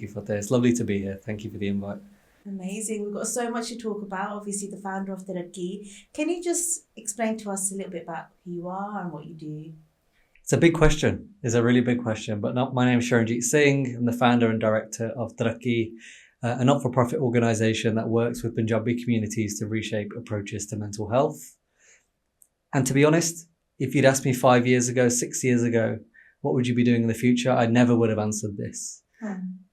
you, Fateh. It's lovely to be here. Thank you for the invite. Amazing. We've got so much to talk about. Obviously, the founder of Taraki. Can you just explain to us a little bit about who you are and what you do? It's a big question. It's a really big question. But my name is Shuranjeet Singh. I'm the founder and director of Taraki, a not-for-profit organisation that works with Punjabi communities to reshape approaches to mental health. And to be honest, if you'd asked me 5 years ago, 6 years ago, what would you be doing in the future? I never would have answered this.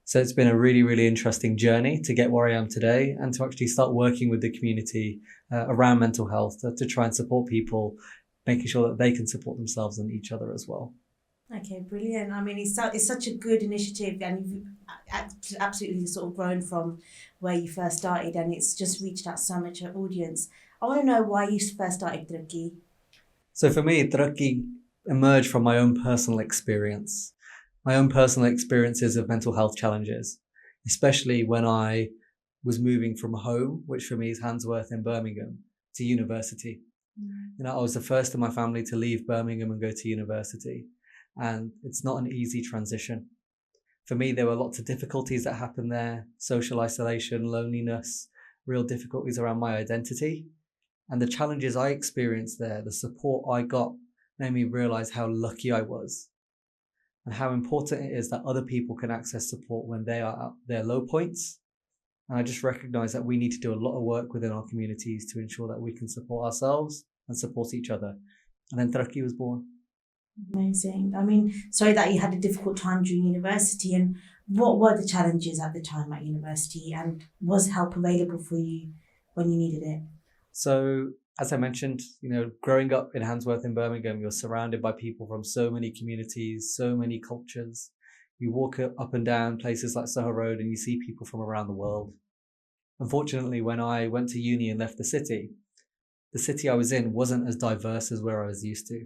So it's been a really, really interesting journey to get where I am today and to actually start working with the community around mental health to try and support people, making sure that they can support themselves and each other as well. Okay, brilliant. I mean, it's such a good initiative, and you've absolutely sort of grown from where you first started, and it's just reached out so much an audience. I want to know why you first started Taraki. So for me, Taraki emerged from my own personal experience. My own personal experiences of mental health challenges, especially when I was moving from home, which for me is Handsworth in Birmingham, to university. I was the first in my family to leave Birmingham and go to university. And it's not an easy transition. For me, there were lots of difficulties that happened there: social isolation, loneliness, real difficulties around my identity. And the challenges I experienced there, the support I got, made me realize how lucky I was and how important it is that other people can access support when they are at their low points. And I just recognize that we need to do a lot of work within our communities to ensure that we can support ourselves and support each other. And then Taraki was born. Amazing. I mean, sorry that you had a difficult time during university, and what were the challenges at the time at university, and was help available for you when you needed it? So, as I mentioned, growing up in Handsworth in Birmingham, you're surrounded by people from so many communities, so many cultures. You walk up and down places like Soho Road and you see people from around the world. Unfortunately, when I went to uni and left the city I was in wasn't as diverse as where I was used to.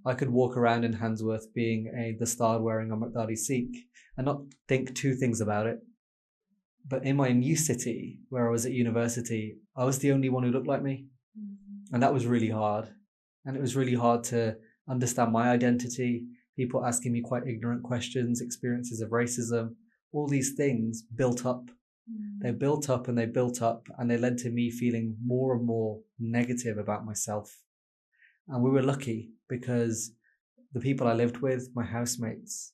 I could walk around in Handsworth being a Dastard wearing a Maqdari Sikh and not think two things about it. But in my new city, where I was at university, I was the only one who looked like me. And that was really hard. And it was really hard to understand my identity, people asking me quite ignorant questions, experiences of racism. All these things built up. They built up and they built up, and they led to me feeling more and more negative about myself. And we were lucky because the people I lived with, my housemates,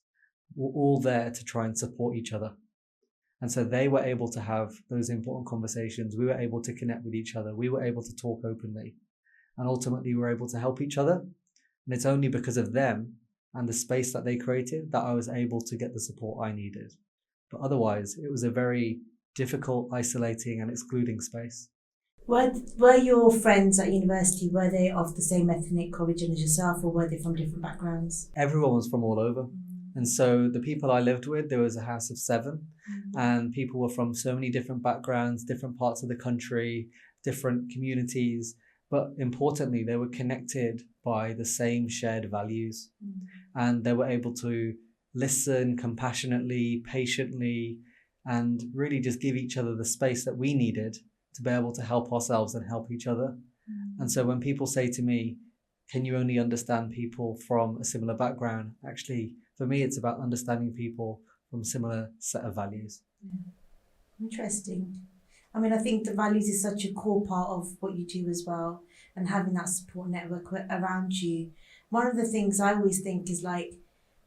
were all there to try and support each other. And so they were able to have those important conversations. We were able to connect with each other. We were able to talk openly. And ultimately, we were able to help each other. And it's only because of them and the space that they created that I was able to get the support I needed. But otherwise, it was a very difficult, isolating, and excluding space. Were your friends at university, were they of the same ethnic origin as yourself, or were they from different backgrounds? Everyone was from all over. And so the people I lived with, there was a house of 7, and people were from so many different backgrounds, different parts of the country, different communities. But importantly, they were connected by the same shared values. And they were able to listen compassionately, patiently, and really just give each other the space that we needed to be able to help ourselves and help each other. And so when people say to me, can you only understand people from a similar background? Actually, for me, it's about understanding people from a similar set of values. Interesting. I mean, I think the values is such a core part of what you do as well, and having that support network around you. One of the things I always think is like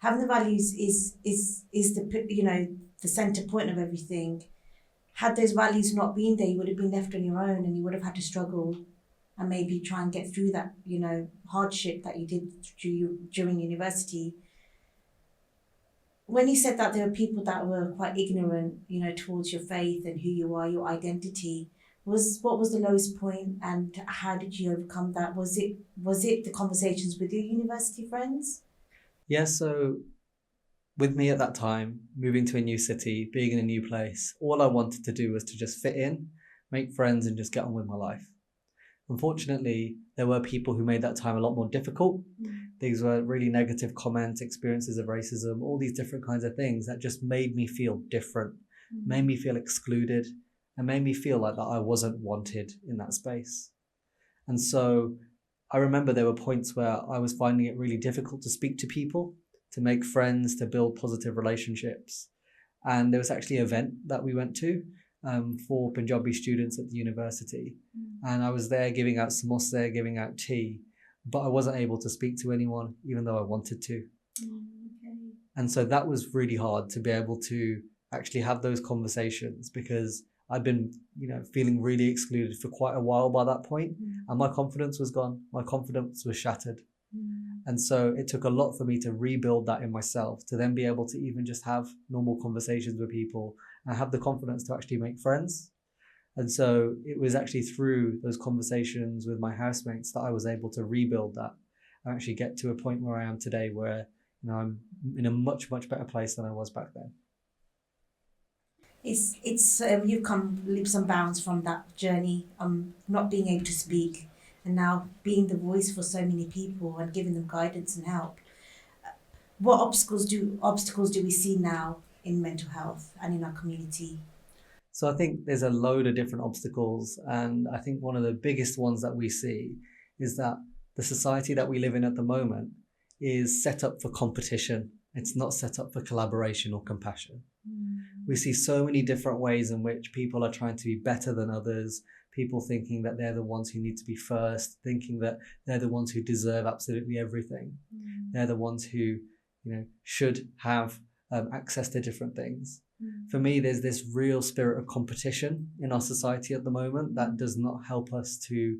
having the values is the the center point of everything. Had those values not been there, you would have been left on your own, and you would have had to struggle and maybe try and get through that hardship that you did during university. When you said that there were people that were quite ignorant, towards your faith and who you are, your identity, what was the lowest point, and how did you overcome that? Was it the conversations with your university friends? Yeah, so with me at that time, moving to a new city, being in a new place, all I wanted to do was to just fit in, make friends, and just get on with my life. Unfortunately, there were people who made that time a lot more difficult. These were really negative comments, experiences of racism, all these different kinds of things that just made me feel different, made me feel excluded, and made me feel like that I wasn't wanted in that space. And so I remember there were points where I was finding it really difficult to speak to people, to make friends, to build positive relationships. And there was actually an event that we went to for Punjabi students at the university. And I was there giving out samosa, giving out tea, but I wasn't able to speak to anyone, even though I wanted to. Okay. And so that was really hard to be able to actually have those conversations, because I'd been, feeling really excluded for quite a while by that point, and my confidence was gone. My confidence was shattered. And so it took a lot for me to rebuild that in myself, to then be able to even just have normal conversations with people and have the confidence to actually make friends. And so it was actually through those conversations with my housemates that I was able to rebuild that and actually get to a point where I am today, where I'm in a much, much better place than I was back then. It's you've come leaps and bounds from that journey, not being able to speak, and now being the voice for so many people and giving them guidance and help. What obstacles do we see now in mental health and in our community? So I think there's a load of different obstacles, and I think one of the biggest ones that we see is that the society that we live in at the moment is set up for competition. It's not set up for collaboration or compassion. We see so many different ways in which people are trying to be better than others, people thinking that they're the ones who need to be first, thinking that they're the ones who deserve absolutely everything. They're the ones who, should have access to different things. For me, there's this real spirit of competition in our society at the moment that does not help us to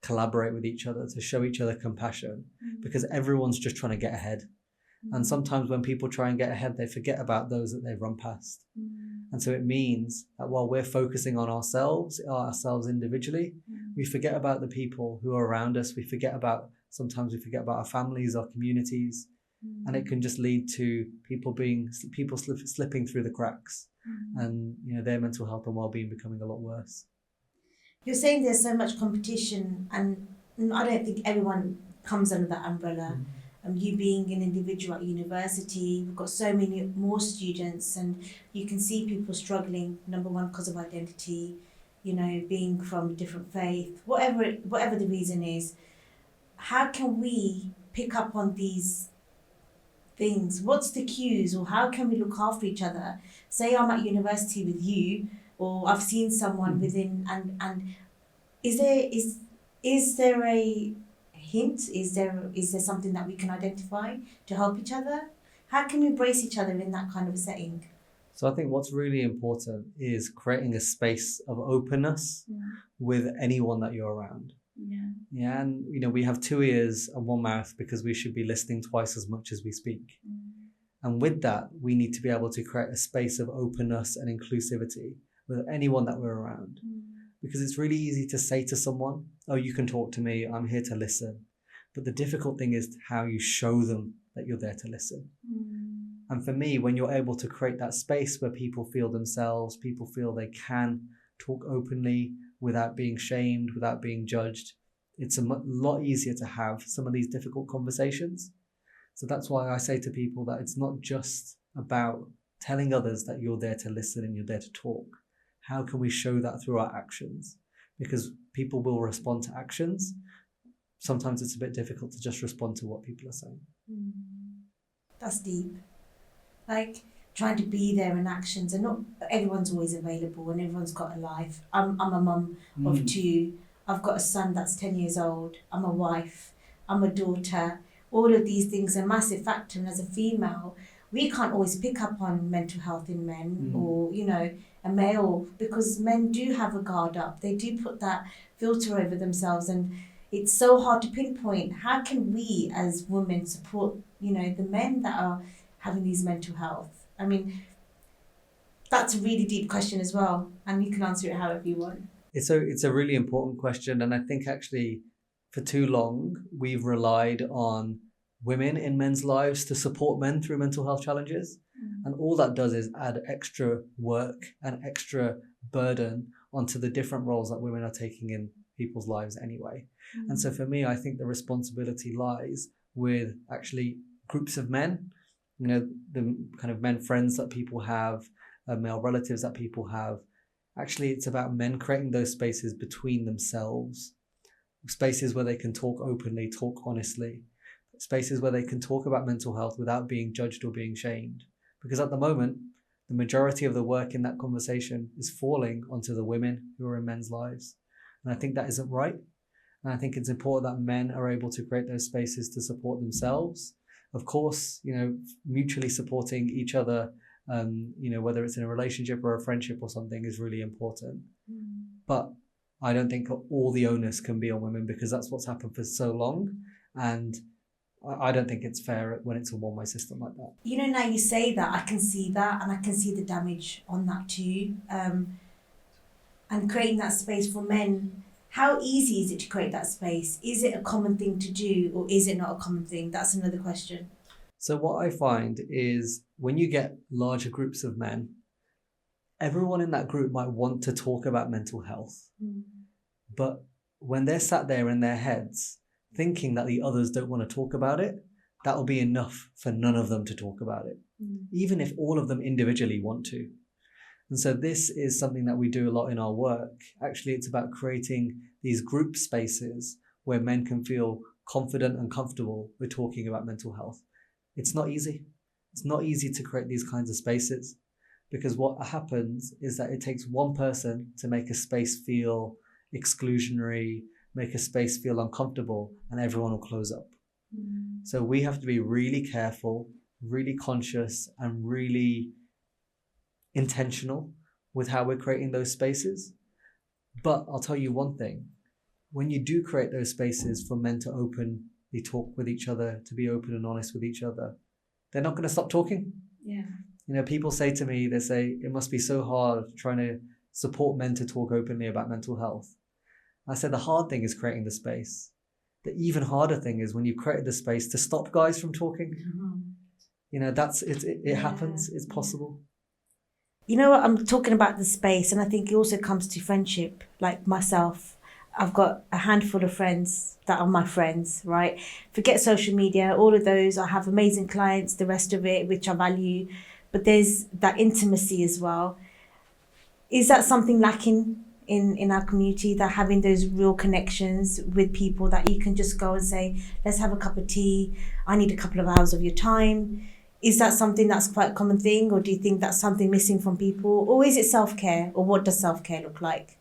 collaborate with each other, to show each other compassion, because everyone's just trying to get ahead. And sometimes when people try and get ahead, they forget about those that they've run past. And so it means that while we're focusing on ourselves individually, we forget about the people who are around us. Sometimes we forget about our families, our communities, and it can just lead to people slipping through the cracks, and their mental health and well-being becoming a lot worse. You're saying there's so much competition, and I don't think everyone comes under that umbrella. You being an individual at university, we've got so many more students, and you can see people struggling, number one, because of identity, being from a different faith, whatever the reason is. How can we pick up on these things? What's the cues, or how can we look after each other? Say I'm at university with you, or I've seen someone within, and is there a hint? Is there something that we can identify to help each other? How can we embrace each other in that kind of a setting? So I think what's really important is creating a space of openness with anyone that you're around. Yeah, and we have 2 ears and 1 mouth because we should be listening twice as much as we speak. And with that, we need to be able to create a space of openness and inclusivity with anyone that we're around. Because it's really easy to say to someone, oh, you can talk to me, I'm here to listen. But the difficult thing is how you show them that you're there to listen. And for me, when you're able to create that space where people feel themselves, people feel they can talk openly without being shamed, without being judged, it's a lot easier to have some of these difficult conversations. So that's why I say to people that it's not just about telling others that you're there to listen and you're there to talk. How can we show that through our actions? Because people will respond to actions. Sometimes it's a bit difficult to just respond to what people are saying. That's deep. Like trying to be there in actions, and not everyone's always available, and everyone's got a life. I'm a mum of 2. I've got a son that's 10 years old. I'm a wife. I'm a daughter. All of these things are a massive factor. And as a female, we can't always pick up on mental health in men or, a male, because men do have a guard up. They do put that filter over themselves, and it's so hard to pinpoint. How can we as women support, the men that are having these mental health? I mean, that's a really deep question as well, and you can answer it however you want. It's a really important question, and I think actually for too long we've relied on women in men's lives to support men through mental health challenges. And all that does is add extra work and extra burden onto the different roles that women are taking in people's lives anyway. And so for me, I think the responsibility lies with actually groups of men, the kind of men friends that people have, male relatives that people have. Actually, it's about men creating those spaces between themselves, spaces where they can talk openly, talk honestly, spaces where they can talk about mental health without being judged or being shamed. Because at the moment, the majority of the work in that conversation is falling onto the women who are in men's lives. And I think that isn't right. And I think it's important that men are able to create those spaces to support themselves. Of course, mutually supporting each other, whether it's in a relationship or a friendship or something, is really important. But I don't think all the onus can be on women, because that's what's happened for so long. And I don't think it's fair when it's a one-way system like that. Now you say that, I can see that, and I can see the damage on that too. And creating that space for men, how easy is it to create that space? Is it a common thing to do, or is it not a common thing? That's another question. So what I find is when you get larger groups of men, everyone in that group might want to talk about mental health. But when they're sat there in their heads thinking that the others don't want to talk about it, that will be enough for none of them to talk about it, even if all of them individually want to. And so this is something that we do a lot in our work. Actually, it's about creating these group spaces where men can feel confident and comfortable with talking about mental health. It's not easy. It's not easy to create these kinds of spaces, because what happens is that it takes one person to make a space feel exclusionary, make a space feel uncomfortable, and everyone will close up. So we have to be really careful, really conscious, and really intentional with how we're creating those spaces. But I'll tell you one thing, when you do create those spaces for men to openly talk with each other, to be open and honest with each other, they're not going to stop talking. People say to me, they say, it must be so hard trying to support men to talk openly about mental health. I said, the hard thing is creating the space. The even harder thing is when you've created the space to stop guys from talking. That's it. It happens. It's possible. I'm talking about the space, and I think it also comes to friendship. Like myself, I've got a handful of friends that are my friends, right? Forget social media, all of those. I have amazing clients, the rest of it, which I value. But there's that intimacy as well. Is that something lacking in our community, that having those real connections with people that you can just go and say, let's have a cup of tea, I need a couple of hours of your time? Is that something that's quite a common thing, or do you think that's something missing from people? Or is it self-care, or what does self-care look like?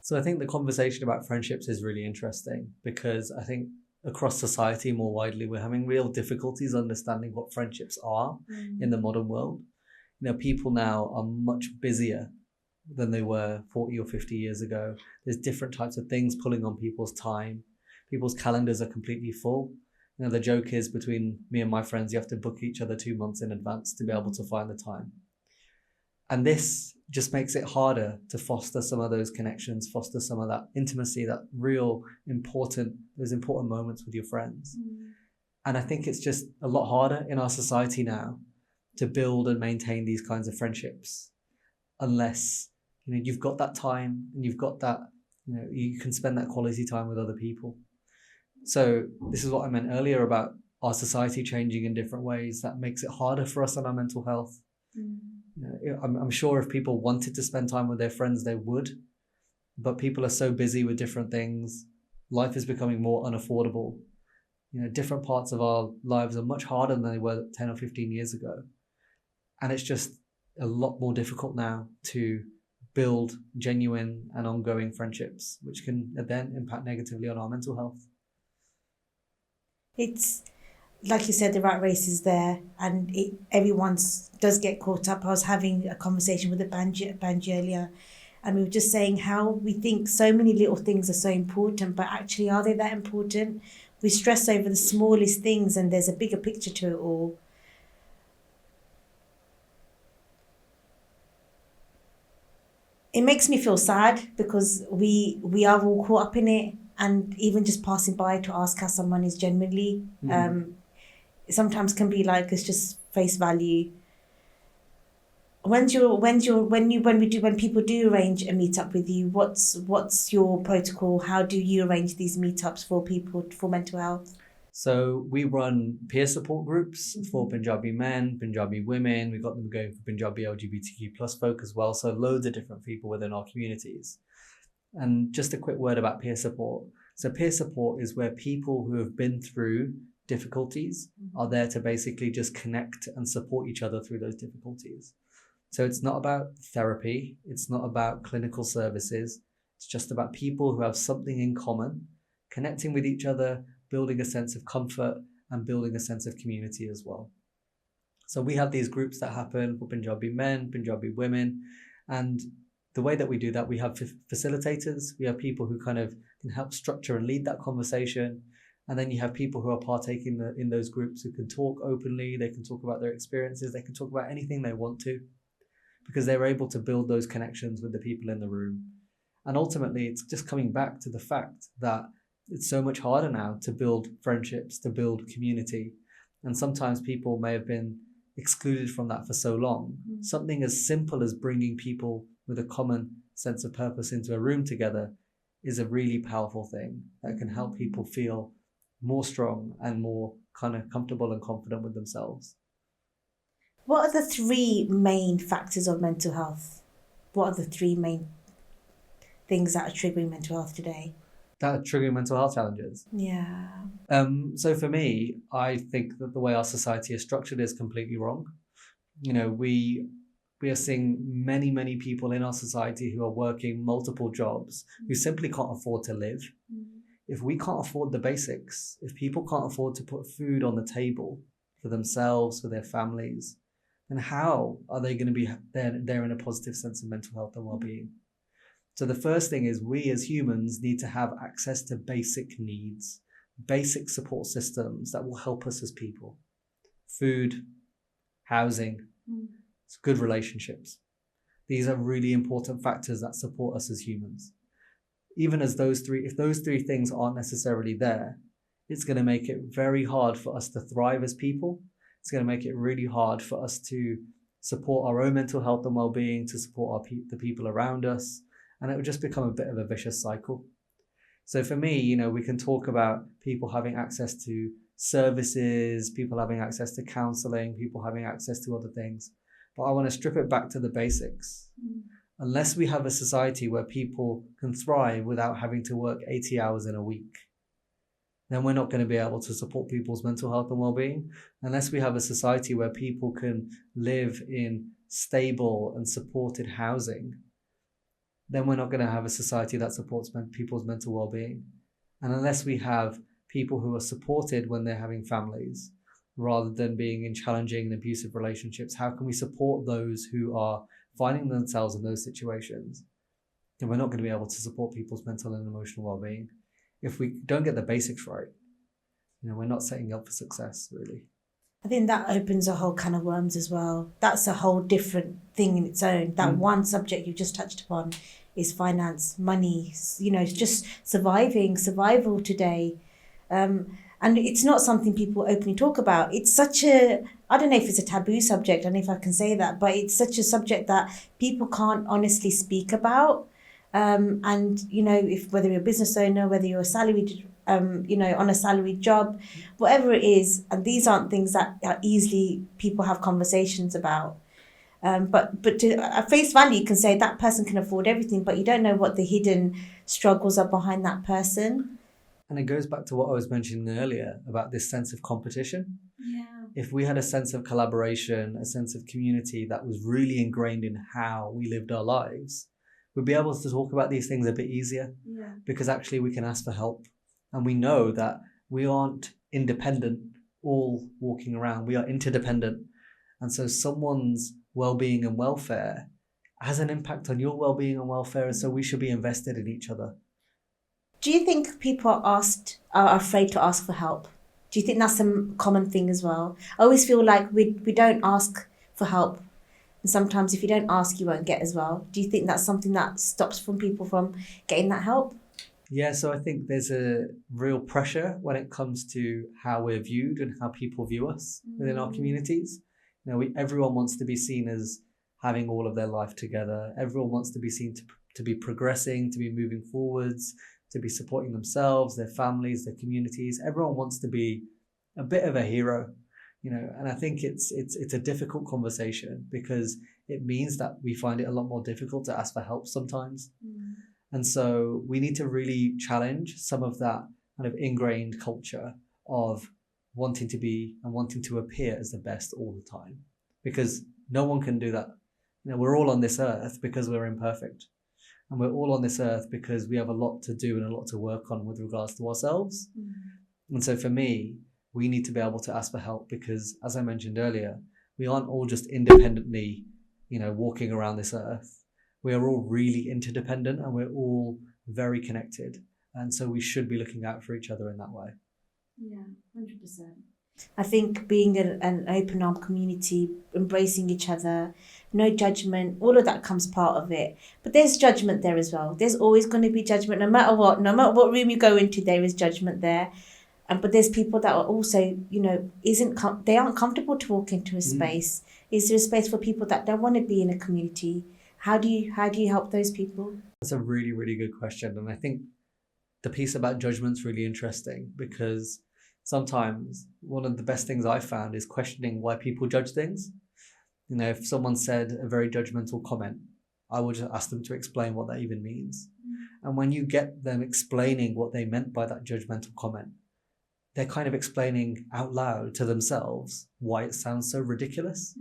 So I think the conversation about friendships is really interesting, because I think across society more widely, we're having real difficulties understanding what friendships are in the modern world. People now are much busier than they were 40 or 50 years ago. There's different types of things pulling on people's time. People's calendars are completely full. The joke is, between me and my friends, you have to book each other 2 months in advance to be able to find the time. And this just makes it harder to foster some of those connections, foster some of that intimacy, that those important moments with your friends. And I think it's just a lot harder in our society now to build and maintain these kinds of friendships, unless you've got that time and you've got that, you can spend that quality time with other people. So this is what I meant earlier about our society changing in different ways. That makes it harder for us on our mental health. I'm sure if people wanted to spend time with their friends, they would, but people are so busy with different things. Life is becoming more unaffordable. Different parts of our lives are much harder than they were 10 or 15 years ago. And it's just a lot more difficult now to build genuine and ongoing friendships, which can then impact negatively on our mental health. It's like you said, the rat race is there, and everyone does get caught up. I was having a conversation with a Banji earlier, and we were just saying how we think so many little things are so important, but actually, are they that important? We stress over the smallest things, and there's a bigger picture to it all. It makes me feel sad, because we are all caught up in it, and even just passing by to ask how someone is genuinely, sometimes can be like it's just face value. When people do arrange a meetup with you, what's your protocol? How do you arrange these meetups for people for mental health? So we run peer support groups for Punjabi men, Punjabi women. We've got them going for Punjabi LGBTQ plus folk as well. So loads of different people within our communities. And just a quick word about peer support. So peer support is where people who have been through difficulties are there to basically just connect and support each other through those difficulties. So it's not about therapy, it's not about clinical services, it's just about people who have something in common, connecting with each other, building a sense of comfort, and building a sense of community as well. So we have these groups that happen for Punjabi men, Punjabi women, and the way that we do that, we have facilitators, we have people who kind of can help structure and lead that conversation. And then you have people who are partaking in those groups who can talk openly, they can talk about their experiences, they can talk about anything they want to, because they're able to build those connections with the people in the room. And ultimately, it's just coming back to the fact that it's so much harder now to build friendships, to build community. And sometimes people may have been excluded from that for so long. Something as simple as bringing people with a common sense of purpose into a room together is a really powerful thing that can help people feel more strong and more kind of comfortable and confident with themselves. What are the three main factors of mental health? What are the three main things that are triggering mental health today? That are triggering mental health challenges. Yeah. So for me, I think that the way our society is structured is completely wrong. You know, we are seeing many people in our society who are working multiple jobs who simply can't afford to live. If we can't afford the basics, if people can't afford to put food on the table for themselves, for their families, then how are they going to be there in a positive sense of mental health and well-being? So the first thing is we as humans need to have access to basic needs, basic support systems that will help us as people. Food, housing, good relationships. These are really important factors that support us as humans. Even as if those three things aren't necessarily there, it's going to make it very hard for us to thrive as people. It's going to make it really hard for us to support our own mental health and well-being, to support the people around us, and it would just become a bit of a vicious cycle. So for me, you know, we can talk about people having access to services, people having access to counseling, people having access to other things, but I want to strip it back to the basics. Unless we have a society where people can thrive without having to work 80 hours in a week, then we're not going to be able to support people's mental health and well-being. Unless we have a society where people can live in stable and supported housing, then we're not going to have a society that supports people's mental well-being. And unless we have people who are supported when they're having families, rather than being in challenging and abusive relationships, how can we support those who are finding themselves in those situations? Then we're not going to be able to support people's mental and emotional well-being. If we don't get the basics right, you know, we're not setting up for success, really. I think that opens a whole can of worms as well. That's a whole different thing in its own. That one subject you just touched upon is finance, money, you know, it's just survival today. And it's not something people openly talk about. It's such a, I don't know if it's a taboo subject, I don't know if I can say that, but it's such a subject that people can't honestly speak about. And, you know, whether you're a business owner, whether you're a salaried, you know, on a salaried job, whatever it is, and these aren't things that are easily people have conversations about. But to at face value, you can say that person can afford everything, but you don't know what the hidden struggles are behind that person. And it goes back to what I was mentioning earlier about this sense of competition. Yeah. If we had a sense of collaboration, a sense of community that was really ingrained in how we lived our lives, we'd be able to talk about these things a bit easier. Yeah. Because actually we can ask for help. And we know that we aren't independent all walking around. We are interdependent. And so someone's well-being and welfare has an impact on your well-being and welfare. And so we should be invested in each other. Do you think people are afraid to ask for help? Do you think that's a common thing as well? I always feel like we don't ask for help. And sometimes if you don't ask, you won't get as well. Do you think that's something that stops people from getting that help? Yeah, so I think there's a real pressure when it comes to how we're viewed and how people view us within our communities. You know, everyone wants to be seen as having all of their life together. Everyone wants to be seen to be progressing, to be moving forwards, to be supporting themselves, their families, their communities. Everyone wants to be a bit of a hero, you know, and I think it's a difficult conversation because it means that we find it a lot more difficult to ask for help sometimes. And so we need to really challenge some of that kind of ingrained culture of wanting to be and wanting to appear as the best all the time, because no one can do that. We're all on this earth because we're imperfect. And we're all on this earth because we have a lot to do and a lot to work on with regards to ourselves. And so for me, we need to be able to ask for help because, as I mentioned earlier, we aren't all just independently, walking around this earth. We are all really interdependent and we're all very connected. And so we should be looking out for each other in that way. Yeah, 100%. I think being an open arm community, embracing each other, no judgment, all of that comes part of it. But there's judgment there as well. There's always going to be judgment, no matter what room you go into, there is judgment there. But there's people that are also, they aren't comfortable to walk into a space. Is there a space for people that don't want to be in a community? How do you help those people? That's a really, really good question. And I think the piece about judgment's really interesting because sometimes one of the best things I've found is questioning why people judge things. If someone said a very judgmental comment, I would just ask them to explain what that even means. And when you get them explaining what they meant by that judgmental comment, they're kind of explaining out loud to themselves why it sounds so ridiculous.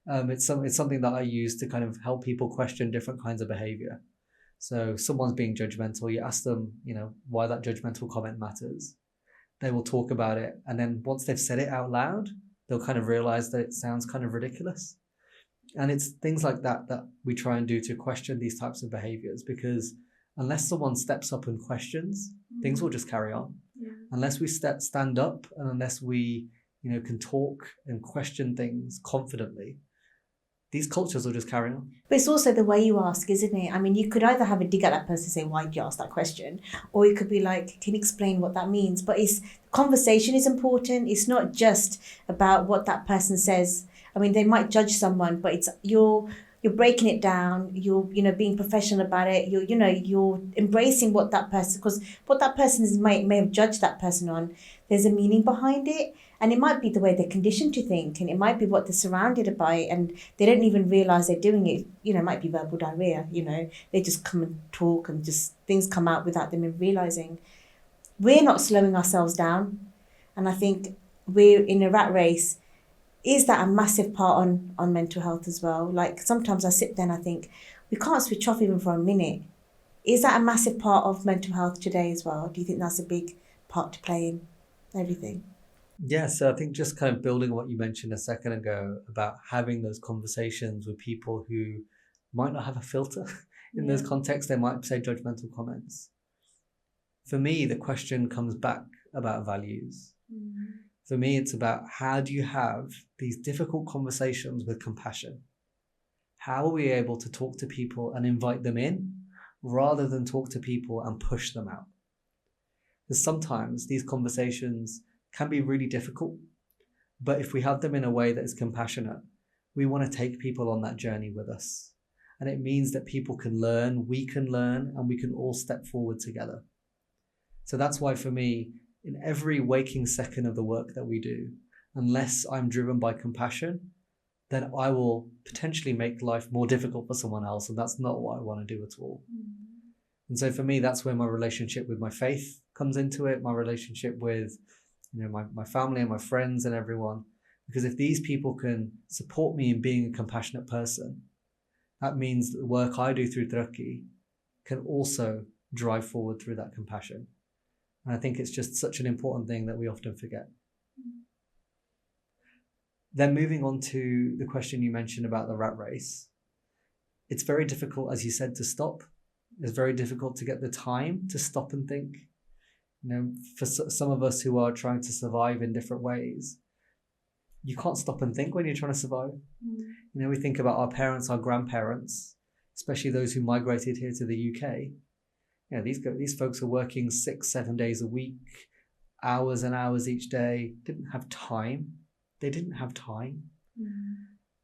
It's something that I use to kind of help people question different kinds of behavior. So someone's being judgmental, you ask them, why that judgmental comment matters. They will talk about it. And then once they've said it out loud, they'll kind of realize that it sounds kind of ridiculous. And it's things like that that we try and do to question these types of behaviors, because unless someone steps up and questions, things will just carry on. Yeah. Unless we stand up and unless we, can talk and question things confidently, these cultures will just carry on. But it's also the way you ask, isn't it? I mean, you could either have a dig at that person and say, why did you ask that question? Or you could be like, can you explain what that means? But conversation is important. It's not just about what that person says. I mean, they might judge someone, but it's you're breaking it down. You're being professional about it. You're embracing what that person, because what that person may have judged that person on, there's a meaning behind it. And it might be the way they're conditioned to think, and it might be what they're surrounded by, and they don't even realize they're doing it. It might be verbal diarrhea, they just come and talk and just things come out without them even realizing. We're not slowing ourselves down. And I think we're in a rat race. Is that a massive part on mental health as well? Like sometimes I sit there and I think, we can't switch off even for a minute. Is that a massive part of mental health today as well? Do you think that's a big part to play in everything? Yeah, so I think just kind of building on what you mentioned a second ago about having those conversations with people who might not have a filter in those contexts, they might say judgmental comments. For me, the question comes back about values. For me, it's about how do you have these difficult conversations with compassion? How are we able to talk to people and invite them in rather than talk to people and push them out? Because sometimes these conversations can be really difficult, but if we have them in a way that is compassionate, we want to take people on that journey with us. And it means that people can learn, we can learn, and we can all step forward together. So that's why for me, in every waking second of the work that we do, unless I'm driven by compassion, then I will potentially make life more difficult for someone else. And that's not what I want to do at all. And so for me, that's where my relationship with my faith comes into it, my relationship with my family and my friends and everyone. Because if these people can support me in being a compassionate person, that means that the work I do through Taraki can also drive forward through that compassion. And I think it's just such an important thing that we often forget. Then moving on to the question you mentioned about the rat race. It's very difficult, as you said, to stop. It's very difficult to get the time to stop and think. For some of us who are trying to survive in different ways, you can't stop and think when you're trying to survive. We think about our parents, our grandparents, especially those who migrated here to the UK. These folks are working 6-7 days a week, hours and hours each day, didn't have time. They didn't have time.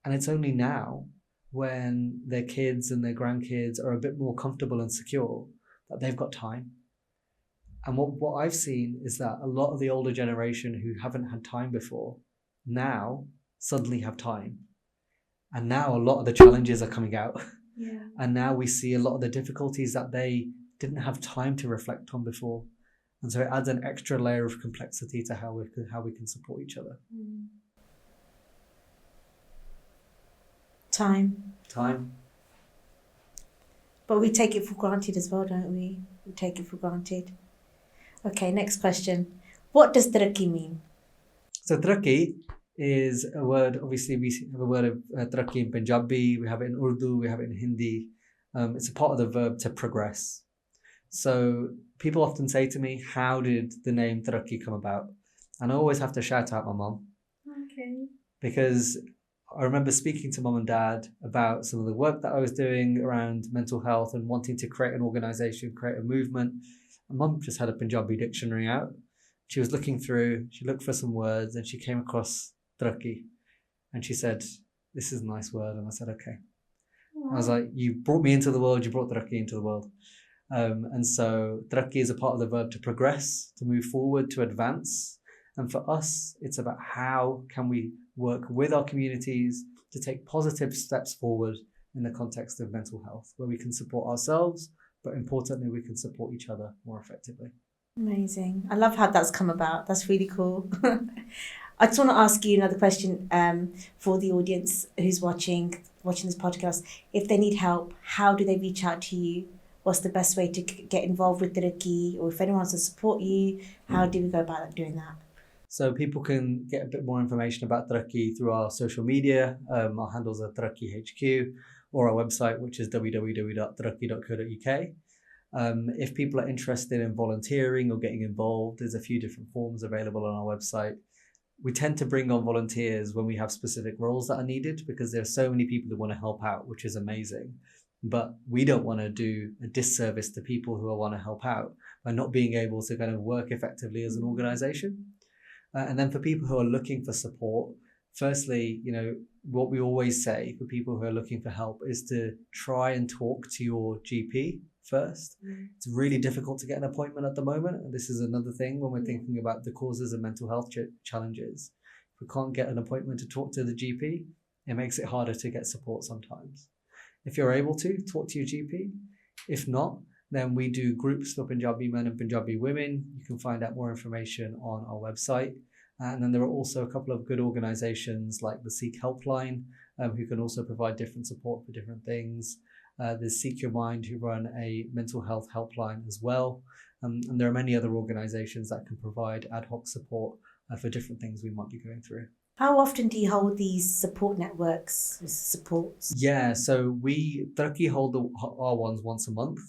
And it's only now when their kids and their grandkids are a bit more comfortable and secure that they've got time. And what I've seen is that a lot of the older generation who haven't had time before now suddenly have time. And now a lot of the challenges are coming out. And now we see a lot of the difficulties that they didn't have time to reflect on before. And so it adds an extra layer of complexity to how we can support each other. Time. Time. But we take it for granted as well, don't we? We take it for granted. Okay, next question. What does Taraki mean? So Taraki is a word, obviously we have a word of Taraki in Punjabi, we have it in Urdu, we have it in Hindi. It's a part of the verb to progress. So people often say to me, how did the name Taraki come about? And I always have to shout out my mom. Okay. Because I remember speaking to mom and dad about some of the work that I was doing around mental health and wanting to create an organization, create a movement. And mum just had a Punjabi dictionary out. She was looking through, she looked for some words and she came across Taraki. And she said, this is a nice word. And I said, okay. Wow. I was like, you brought me into the world, you brought Taraki into the world. And so Taraki is a part of the verb to progress, to move forward, to advance. And for us, it's about how can we work with our communities to take positive steps forward in the context of mental health, where we can support ourselves, but importantly, we can support each other more effectively. Amazing. I love how that's come about. That's really cool. I just want to ask you another question for the audience who's watching this podcast. If they need help, how do they reach out to you? What's the best way to get involved with Taraki? Or if anyone wants to support you, how do we go about doing that? So people can get a bit more information about Taraki through our social media. Our handles are Taraki HQ, or our website, which is www.taraki.co.uk. If people are interested in volunteering or getting involved, there's a few different forms available on our website. We tend to bring on volunteers when we have specific roles that are needed, because there are so many people who want to help out, which is amazing. But we don't want to do a disservice to people who want to help out by not being able to kind of work effectively as an organization. And then for people who are looking for support, firstly, what we always say for people who are looking for help is to try and talk to your GP first. It's really difficult to get an appointment at the moment. And this is another thing when we're thinking about the causes of mental health challenges. If we can't get an appointment to talk to the GP, it makes it harder to get support sometimes. If you're able to, talk to your GP. If not, then we do groups for Punjabi men and Punjabi women. You can find out more information on our website. And then there are also a couple of good organizations like the Seek Helpline, who can also provide different support for different things. There's Seek Your Mind, who run a mental health helpline as well. And there are many other organizations that can provide ad hoc support for different things we might be going through. How often do you hold these support networks, supports? Yeah, so Taraki hold our ones once a month,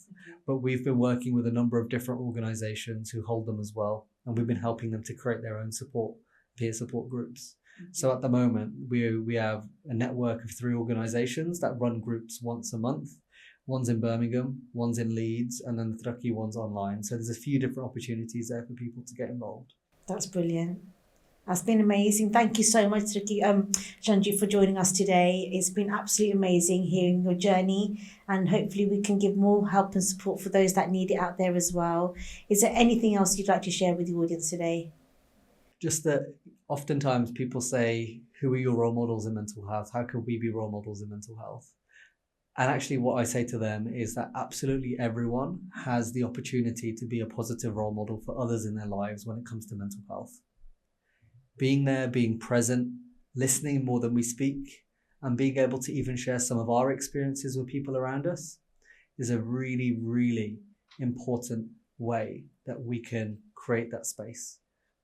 but we've been working with a number of different organizations who hold them as well. And we've been helping them to create their own peer support groups. So at the moment, we have a network of 3 organizations that run groups once a month. One's in Birmingham, one's in Leeds, and then the Taraki one's online. So there's a few different opportunities there for people to get involved. That's brilliant. That's been amazing. Thank you so much, Shuranjeet, for joining us today. It's been absolutely amazing hearing your journey, and hopefully we can give more help and support for those that need it out there as well. Is there anything else you'd like to share with the audience today? Just that oftentimes people say, who are your role models in mental health? How can we be role models in mental health? And actually what I say to them is that absolutely everyone has the opportunity to be a positive role model for others in their lives when it comes to mental health. Being there, being present, listening more than we speak, and being able to even share some of our experiences with people around us is a really, really important way that we can create that space.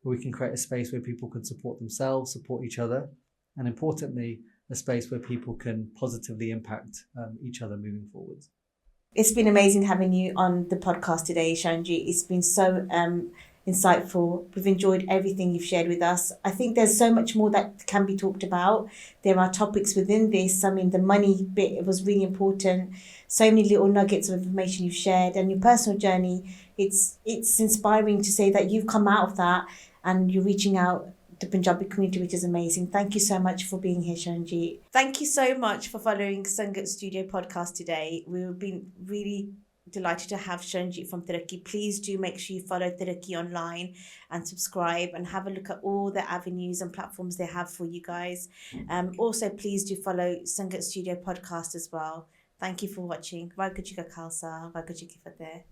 We can create a space where people can support themselves, support each other, and importantly, a space where people can positively impact each other moving forwards. It's been amazing having you on the podcast today, Shuranjeet. It's been so insightful. We've enjoyed everything you've shared with us. I think there's so much more that can be talked about. There are topics within this. I mean, the money bit, it was really important. So many little nuggets of information you've shared, and your personal journey. It's inspiring to say that you've come out of that and you're reaching out the Punjabi community, which is amazing. Thank you so much for being here, Shuranjeet. Thank you so much for following Sangat Studio podcast today. We've been really delighted to have Shuranjeet from Taraki. Please do make sure you follow Taraki online and subscribe and have a look at all the avenues and platforms they have for you guys. Also, please do follow Sangat Studio podcast as well. Thank you for watching. Waheguru Ji Ka Khalsa, Waheguru Ji Ki Fateh.